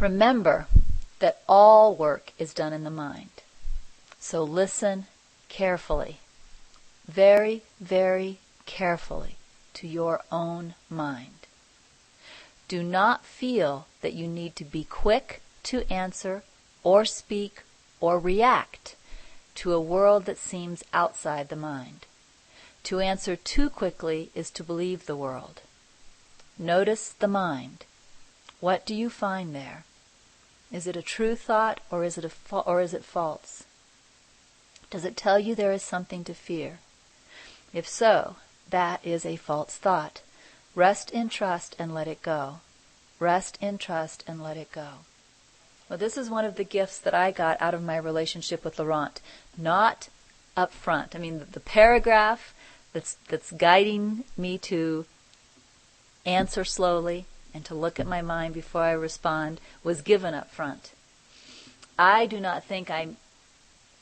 Remember that all work is done in the mind. So listen carefully, very, very carefully to your own mind. Do not feel that you need to be quick to answer or speak or react to a world that seems outside the mind. To answer too quickly is to believe the world. Notice the mind. What do you find there? Is it a true thought or is it false? Does it tell you there is something to fear? If so, that is a false thought. Rest in trust and let it go. Rest in trust and let it go. Well, this is one of the gifts that I got out of my relationship with Laurent. Not up front. I mean, the paragraph that's guiding me to answer slowly and to look at my mind before I respond was given up front. I do not think I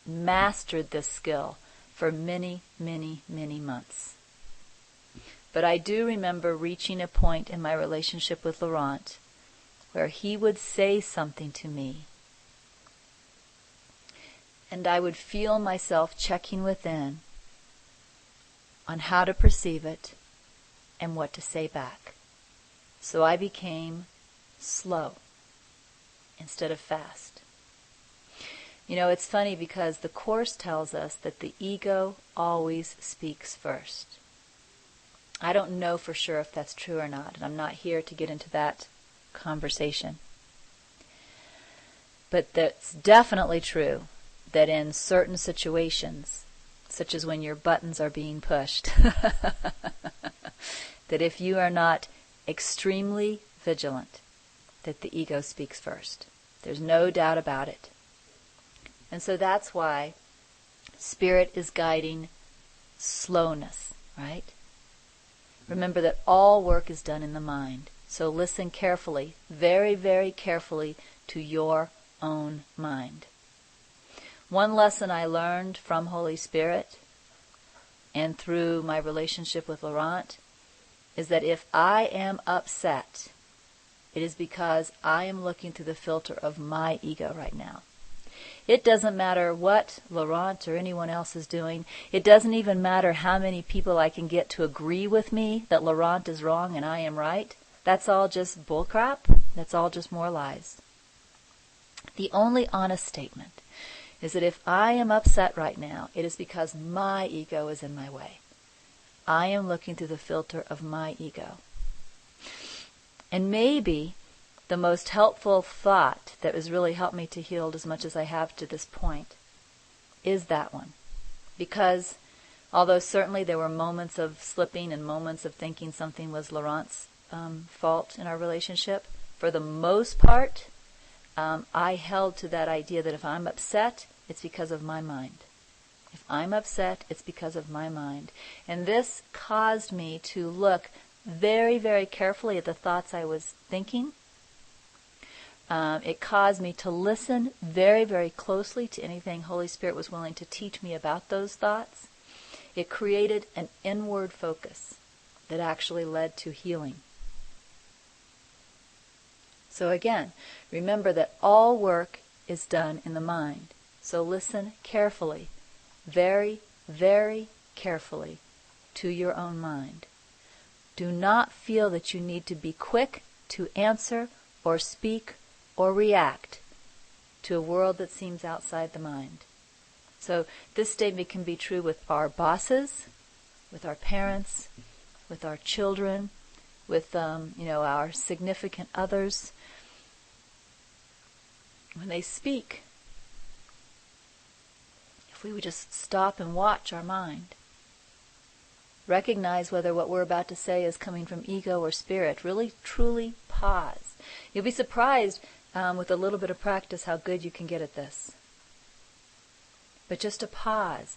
mastered this skill for many, many, many months. But I do remember reaching a point in my relationship with Laurent where he would say something to me, and I would feel myself checking within on how to perceive it and what to say back. So I became slow instead of fast. You know, it's funny because the Course tells us that the ego always speaks first. I don't know for sure if that's true or not, and I'm not here to get into that conversation. But that's definitely true that in certain situations, such as when your buttons are being pushed, that if you are not extremely vigilant, that the ego speaks first. There's no doubt about it. And so that's why Spirit is guiding slowness, right? Remember that all work is done in the mind. So listen carefully, very, very carefully to your own mind. One lesson I learned from Holy Spirit and through my relationship with Laurent is that if I am upset, it is because I am looking through the filter of my ego right now. It doesn't matter what Laurent or anyone else is doing. It doesn't even matter how many people I can get to agree with me that Laurent is wrong and I am right. That's all just bullcrap. That's all just more lies. The only honest statement is that if I am upset right now, it is because my ego is in my way. I am looking through the filter of my ego. And maybe the most helpful thought that has really helped me to heal as much as I have to this point is that one. Because although certainly there were moments of slipping and moments of thinking something was Laurent's fault in our relationship, for the most part, I held to that idea that if I'm upset, it's because of my mind. If I'm upset, it's because of my mind. And this caused me to look very, very carefully at the thoughts I was thinking. It caused me to listen very, very closely to anything Holy Spirit was willing to teach me about those thoughts. It created an inward focus that actually led to healing. So again, remember that all work is done in the mind. So listen carefully, very, very carefully to your own mind. Do not feel that you need to be quick to answer or speak or react to a world that seems outside the mind. So this statement can be true with our bosses, with our parents, with our children, with our significant others. When they speak, if we would just stop and watch our mind, recognize whether what we're about to say is coming from ego or spirit, really truly pause. You'll be surprised with a little bit of practice how good you can get at this. But just to pause.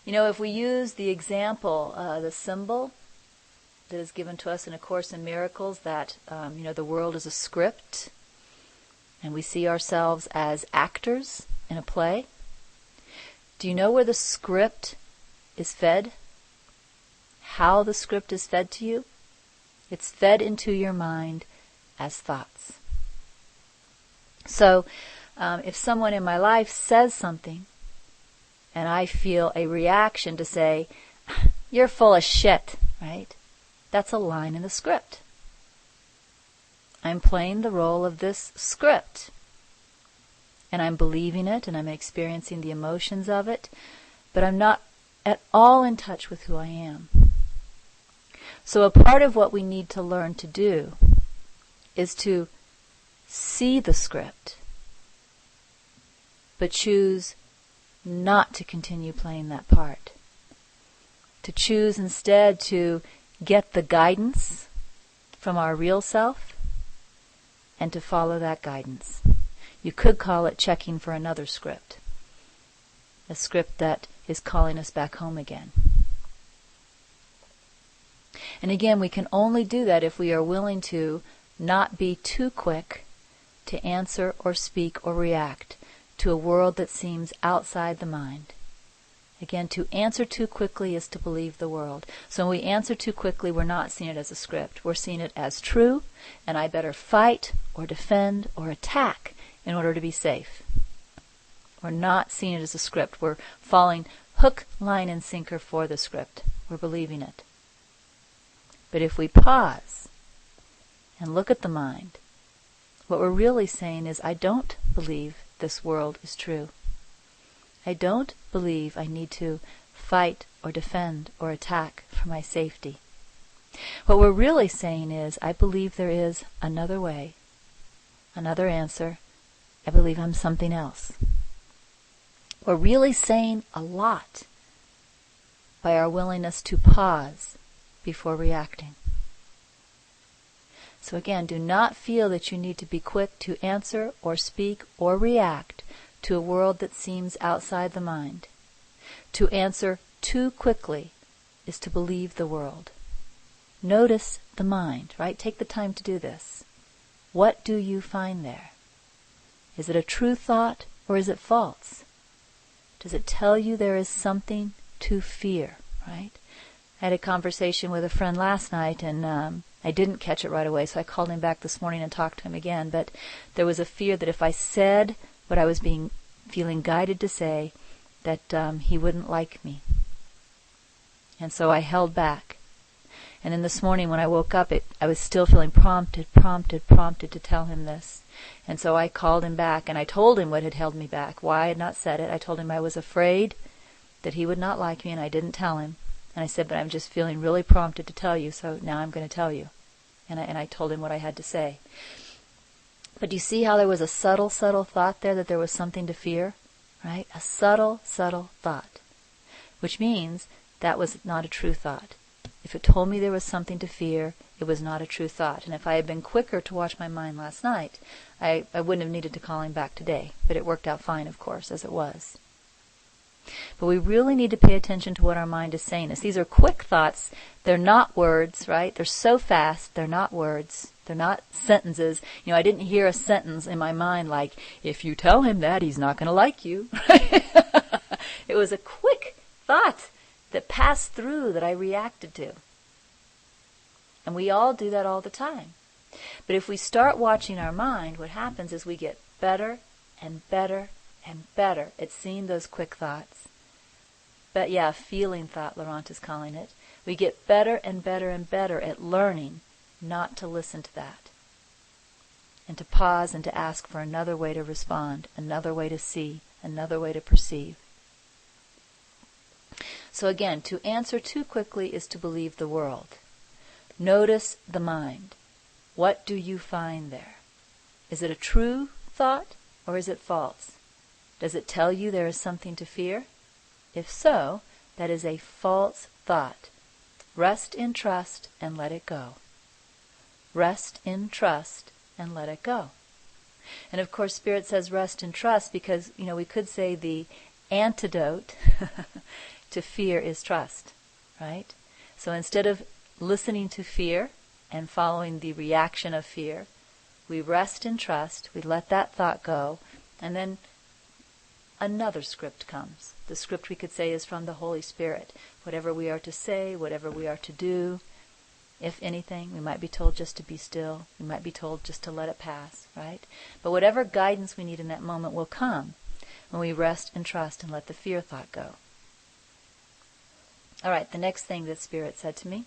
If we use the example, the symbol that is given to us in A Course in Miracles, that the world is a script, and we see ourselves as actors in a play. Do you know where the script is fed? How the script is fed to you? It's fed into your mind as thoughts. So if someone in my life says something and I feel a reaction to say, "You're full of shit," right? That's a line in the script. I'm playing the role of this script. And I'm believing it, and I'm experiencing the emotions of it, but I'm not at all in touch with who I am. So a part of what we need to learn to do is to see the script, but choose not to continue playing that part. To choose instead to get the guidance from our real self and to follow that guidance. You could call it checking for another script, a script that is calling us back home again. And again, we can only do that if we are willing to not be too quick to answer or speak or react to a world that seems outside the mind. Again, to answer too quickly is to believe the world. So when we answer too quickly, we're not seeing it as a script. We're seeing it as true, and I better fight or defend or attack in order to be safe. We're not seeing it as a script. We're falling hook, line, and sinker for the script. We're believing it. But if we pause and look at the mind, what we're really saying is, I don't believe this world is true. I don't believe I need to fight or defend or attack for my safety. What we're really saying is, I believe there is another way, another answer. I believe I'm something else. We're really saying a lot by our willingness to pause before reacting. So again, do not feel that you need to be quick to answer or speak or react to a world that seems outside the mind. To answer too quickly is to believe the world. Notice the mind, right? Take the time to do this. What do you find there? Is it a true thought or is it false? Does it tell you there is something to fear, right? I had a conversation with a friend last night, and I didn't catch it right away, so I called him back this morning and talked to him again. But there was a fear that if I said what I was feeling guided to say, that he wouldn't like me. And so I held back. And then this morning when I woke up, I was still feeling prompted to tell him this. And so I called him back, and I told him what had held me back, why I had not said it. I told him I was afraid that he would not like me, and I didn't tell him. And I said, but I'm just feeling really prompted to tell you, so now I'm going to tell you. And I told him what I had to say. But do you see how there was a subtle thought there, that there was something to fear? Right? A subtle thought. Which means that was not a true thought. If it told me there was something to fear, it was not a true thought. And if I had been quicker to watch my mind last night, I wouldn't have needed to call him back today. But it worked out fine, of course, as it was. But we really need to pay attention to what our mind is saying us. These are quick thoughts. They're not words, right? They're so fast. They're not words. They're not sentences. I didn't hear a sentence in my mind like, if you tell him that, he's not going to like you. It was a quick thought that passed through that I reacted to. And we all do that all the time. But if we start watching our mind, what happens is we get better and better and better at seeing those quick thoughts. But yeah, feeling thought, Laurent is calling it. We get better and better and better at learning not to listen to that. And to pause and to ask for another way to respond, another way to see, another way to perceive. So again, to answer too quickly is to believe the world. Notice the mind. What do you find there? Is it a true thought or is it false? Does it tell you there is something to fear? If so, that is a false thought. Rest in trust and let it go. Rest in trust and let it go. And of course, Spirit says rest in trust because, we could say the antidote to fear is trust, right? So instead of listening to fear and following the reaction of fear, we rest in trust, we let that thought go, and then another script comes. The script we could say is from the Holy Spirit. Whatever we are to say, whatever we are to do, if anything. We might be told just to be still. We might be told just to let it pass, right? But whatever guidance we need in that moment will come when we rest and trust and let the fear thought go. All right, the next thing that Spirit said to me